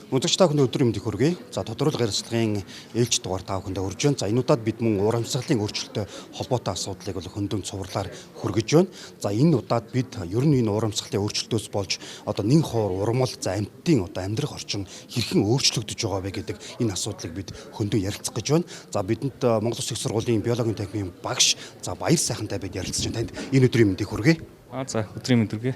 Үзэгч та бүхэнд өдөр мэндийг хүргэе. За тодорхойлол гаргалцлагын ээлж дугаар та бүхэндээ хүрж байна. За энэ удаад бид мөн урамсгалын өөрчлөлттэй холбоотой асуудлыг бол хөндөн цувралаар хүргэж байна. За энэ удаад бид ер нь энэ урамсгалын өөрчлөлтөөс болж одоо нэн хоор урмал за амьтдын одоо амьдрах орчин хэрхэн өөрчлөгдөж байгаа вэ гэдэг энэ асуудлыг бид хөндөн ярилцах гэж байна. За бидэнд Монгол Улсын их сургуулийн биологийн техникийн багш за Баяр сайхантай бид ярилцж байна. Танд энэ өдрийн мэндийг хүргэе. За өдрийн мэнд хүргэе.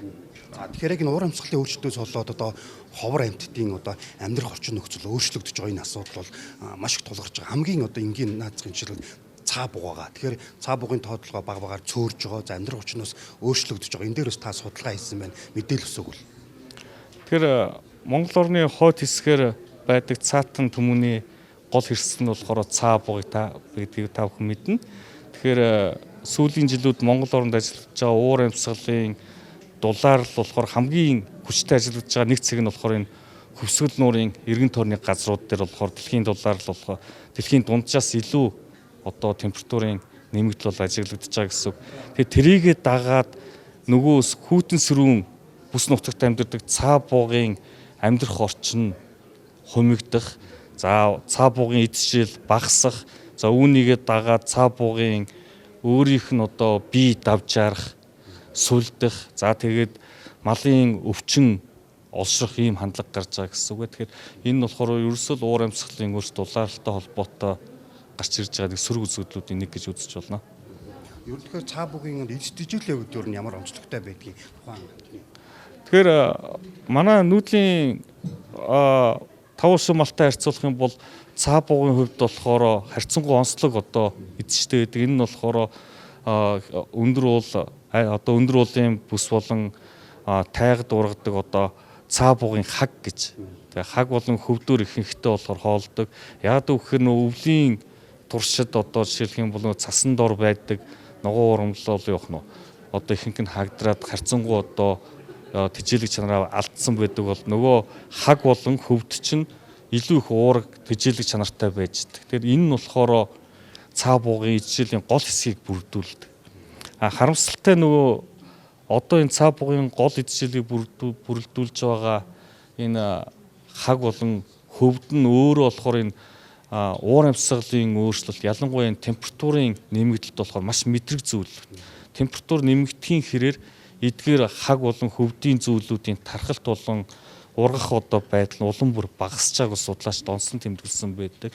За тэгэхээр яг энэ уур амьсгалын өөрчлөлтөөс болоод одоо ховор амьтдын одоо амьдрах орчин нөхцөл өөрчлөгдөж байгаа энэ асуудал бол маш их тулгарч байгаа. Хамгийн одоо энгийн наацгийн жишээл цаа бугаага. Тэгэхээр цаа бугын тоотлогоо баг багаар цөөрж байгаа. За амьдрах орчноос өөрчлөгдөж байгаа. Энэ дээрээс та судалгаа хийсэн байна. Мэдээлэл өсөөгөл. Тэгэхээр Монгол орны хойд хэсгээр байдаг цаатан төмөний гол хэрэгсэл нь болохоор цаа бугыг гэдгийг та бүхэн мэднэ. Тэгэхээр сүүлийн жилүүд Монгол оронд ажиллаж байгаа уур амьсгалын дулаар л болохоор хамгийн хүчтэй ажиллаж байгаа нэг цэг нь болохоор энэ хөвсгөл нуурын эргэн тойрны газрууд дээр болохоор дэлхийн дулаар л болохоор дэлхийн дунджаас илүү одоо температурын нэмэгдэл бол ажиглагдаж байгаа гэсэн үг. Тэгэхээр тэрийгэ дагаад нөгөөс хүйтэн сэрүүн бүс нутагт амьдардаг цаа буугын амьдрах орчин хумигдах, за цаа буугын эдшил багасах, за үүнийгээ дагаад цаа буугын өөрийнх нь одоо бие давж арах сүлдэх, за тэгээд малын өвчин олшрох ийм хандлага гарч байгаа гэсэн үг. Тэгэхээр энэ нь болохоор ерөөсөө л уур амьсгалын өөрчлөлт дулаалтай холбоотой гарч ирж байгаа нэг сөрөг үзэгдлүүдийн нэг гэж үзэж байна. Ер нь тэгэхээр цаа бугийн эддэжлээ үед ер нь ямар онцлогтой байдгийг тухайн. Тэгэхээр манай нүүдлийн таван шим малтай харьцуулах юм бол цаа бугийн хувьд болохоор харьцангуй онцлог одоо эзэжтэй байдаг. Энэ нь болохоор өндөр уулын бүс болон тайгад ургадаг одоо цаа бугын хаг гэж. Тэгээ хаг болон хөвдөр ихэнхдээ болохоор хоолдог. Яг үхээр нөө өвлийн туршид одоо жишээлх юм бол цасан дор байдаг ногоон урамлал явах нь одоо ихэнх нь хагдраад харьцангуй одоо тэжээлэг чанараа алдсан байдаг бол нөгөө хаг болон хөвд чинь илүү их уураг тэжээлэг чанартай байж дээ. Тэгэхээр энэ нь болохоор цаа бугын ижижээлийн гол хэсгийг бүрдүүлдэг. Харамсалтай нөгөө одоо энэ цаа бугын гол ижижээлийг бүрдүүлж байгаа энэ хаг болон хөвд нь өөрөө болохоор энэ уур амьсгалын өөрчлөлт ялангуяа энэ температурын нэмэгдэлт болохоор маш мэдрэг зүйл. Температур нэмэгдэхийн хэрээр эдгээр хаг болон хөвдийн зүйлүүдийн тархалт болон ургах одоо байдал нь улам бүр багасж байгааг судлаач донсон тэмдэглэсэн байдаг.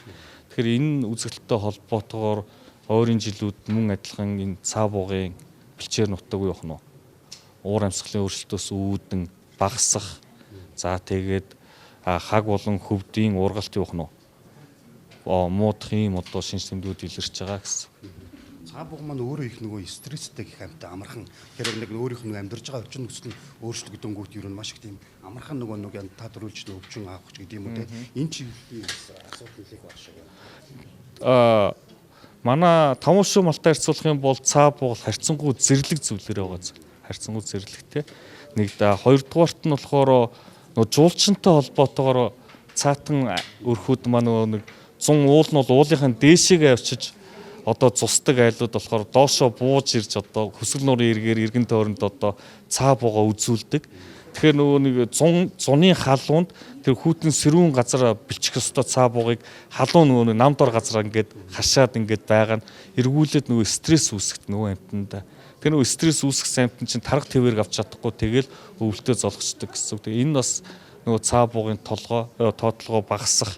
Тэгэхээр энэ үзэгдэлтэй холбоотойгоор ойрын жилүүд мөн адилхан энэ цаа бугын бэлчээр нутаг юу вэ? Уур амьсгалын өөрчлөлтөөс үүдэн багасах. За тэгээд хаг болон хөвдийн ургалт юу вэ? Муудах юм одоо шинж тэмдгүүд илэрч байгаа гэсэн. Цаа буг маань өөрөө их нөгөө стресстэй гэх амтай амархан. Тэгэхээр нэг өөрийнх нь амьдарч байгаа орчин нөхцөл нь өөрчлөгдөнгүүт ер нь маш их тийм амархан нөгөө та төрүүлж өвчин авах ч гэдэг юм уу те. Энэ чиглэлийн асуудал нэлээд баг шиг байна. Манай таван шим малтай харьцуулах юм бол цаа буг харьцангуй зэрлэг зүйлэр байгаа. Харьцангуй зэрлэгтэй. Хоёрдугаарт нь болохоор нөгөө жуулчинтай холбоотойгоор цаатан өрхүүд маань нэг 100 уул нь бол уулынхаа дээшээгээ авчиж одоо цусдаг айлууд болохоор доошоо бууж ирж одоо хөсгөл нуурын эргээр эргэн тойронд одоо цаа бугаа үзүүлдэг. Тэгэхээр нөгөө нэг зуны халуунд тэр хүйтэн сэрүүн газар бэлчих ёстой цаа бугыг халуун нөгөө нам дор газар ингээд хашаад ингээд байгаа нь эргүүлээд нөгөө стресс үүсгэх нөгөө амтнаа. Тэр нөгөө стресс үүсгэх амтан чинь тарга твэрэг авч чадахгүй тэгэл өвөлтөө золгочдөг гэсэн. Тэгээ энэ бас нөгөө цаа бугын тоотлогоо багасах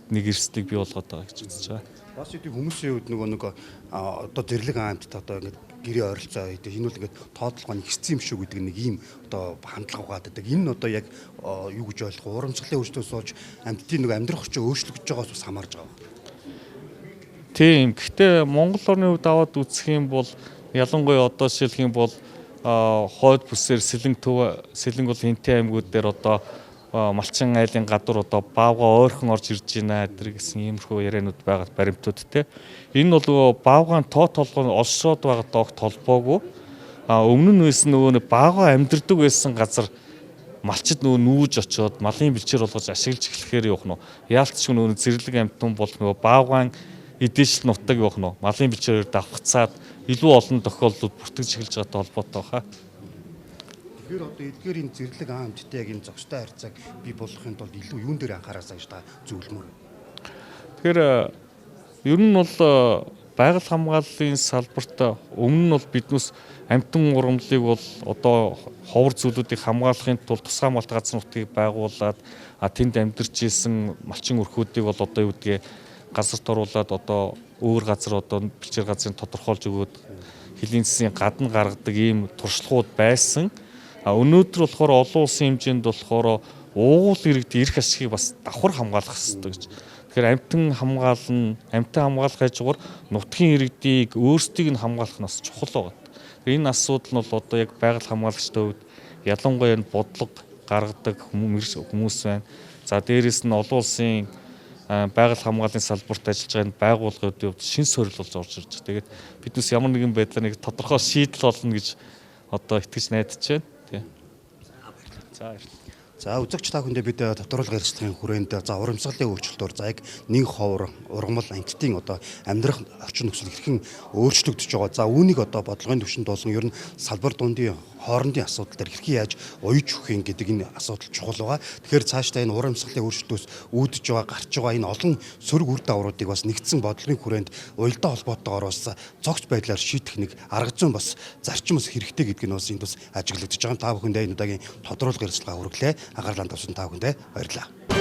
нэг эрсдлийг бий болгоод байгаа гэж үзэж байгаа. Бас үгүй хүмүүсийн хувьд нөгөө одоо зэрлэг аимттай одоо ингээд гэрээ ойролцоо гэдэг энэ бол ингээд тоотлогоо нэгссэн юм шүү гэдэг нэг ийм одоо хандлага угаад байдаг. Энэ нь одоо яг юу гэж ойлгох вэ? Урамсгалын өөрчлөлтөөс болж амьтдын нөгөө амьдрах орчин өөрчлөгдөж байгаас бас хамаарж байгаа. Тийм. Гэхдээ Монгол орны хувьд аваад үзэх юм бол ялангуяа одоо жишээлх юм бол хойд бүсээр Сэлэнг бол Хинтээ аймагуд дээр одоо малчин айлын гадуур одоо баавга ойрхон орж ирж байна гэсэн иймэрхүү яриануд байгаа баримтууд те. Энэ бол баавгаан тоо толгой олшроод байгаа огт толбоогүй. Өмнө нь байсан нөгөө баавга амьдардаг байсан газар малчид нөгөө нүүж очиод малын бэлчээр болгож ашиглаж эхлэхээр явах нь. Яалтч нөгөө зэрлэг амьтан бол нөгөө баавгаан эдээшл нутаг явах нь. Малын бэлчээр давхцаад илүү олон тохиолдлууд бүртгэж эхэлж байгаатай холбоотой баха. Тэгэхээр одоо эдгээрийн зэрлэг амттай яг энэ зохистой харьцааг бий болгохын тулд илүү юун дээр анхаараасаа гэж та зөвлөмөр. Тэгэхээр ер нь бол байгаль хамгааллын салбарт өмнө нь бол биднээс амтан урамлыг бол одоо ховор зүйлүүдийг хамгаалахын тулд тусгай хамгаалалт газар нутгийг байгуулад тэнд амьдарч исэн малчин өрхүүдийг бол одоо юу гэдгийг газарт оруулаад одоо өөр газар одоо бэлчээр газрын тодорхойлж өгөөд хэлийн засгийн гадна гаргадаг ийм туршлагууд байсан. Өнөөдөр болохоор олон улсын хэмжээнд болохоор уугуул иргэд эрх ашигыг бас давхар хамгаалах хэрэгтэй гэж. Тэгэхээр амтан хамгаалах хажуугаар нутгийн иргэдийг өөрсдийг нь хамгаалах нь бас чухал байна. Энэ асуудал нь бол одоо яг байгаль хамгаалагчдын хувьд ялангуяа бодлого гаргадаг хүмүүс байна. За дээрэс нь олон улсын байгаль хамгааллын салбарт ажиллаж байгаа байгууллагуудын хувьд шин сорил болж орж ирж байгаа. Тэгээд биднээс ямар нэгэн байдлаар нэг тодорхой шийдэл олно гэж одоо итгэж найдаж байна. Тий. За баярлалаа. За үзэгч та бүхэндээ бид татварлага ярилцлагын хүрээнд за урамсгалын өөрчлөлтөөр за яг нэг ховор ургамал амьтдын одоо амьдрах орчин нөхцөл хэрхэн өөрчлөгдөж байгаа. За үүнийг одоо бодлогын түвшинд болгон ер нь салбар дундын хоорондын асуудал дээр хэрхэн яаж уяж өгөх гэдэг энэ асуудал чухал байгаа. Тэгэхээр цаашдаа энэ урамсгалын өөрчлөлтөөс үүдэж байгаа гарч байгаа энэ олон сөрөг үр дагавруудыг бас нэгдсэн бодлогын хүрээнд уялдаа холбоотойгоор бас цогц байдлаар шийдэх нэг арга зүйн бас зарчим бас хэрэгтэй гэдэг нь бас энд бас ажиглагдаж байгаа. Та бүхэндээ энэ удаагийн тодруулга ярилцлага хүргэлээ. Анхаарлаа тавьсан та бүхэндээ баярлалаа.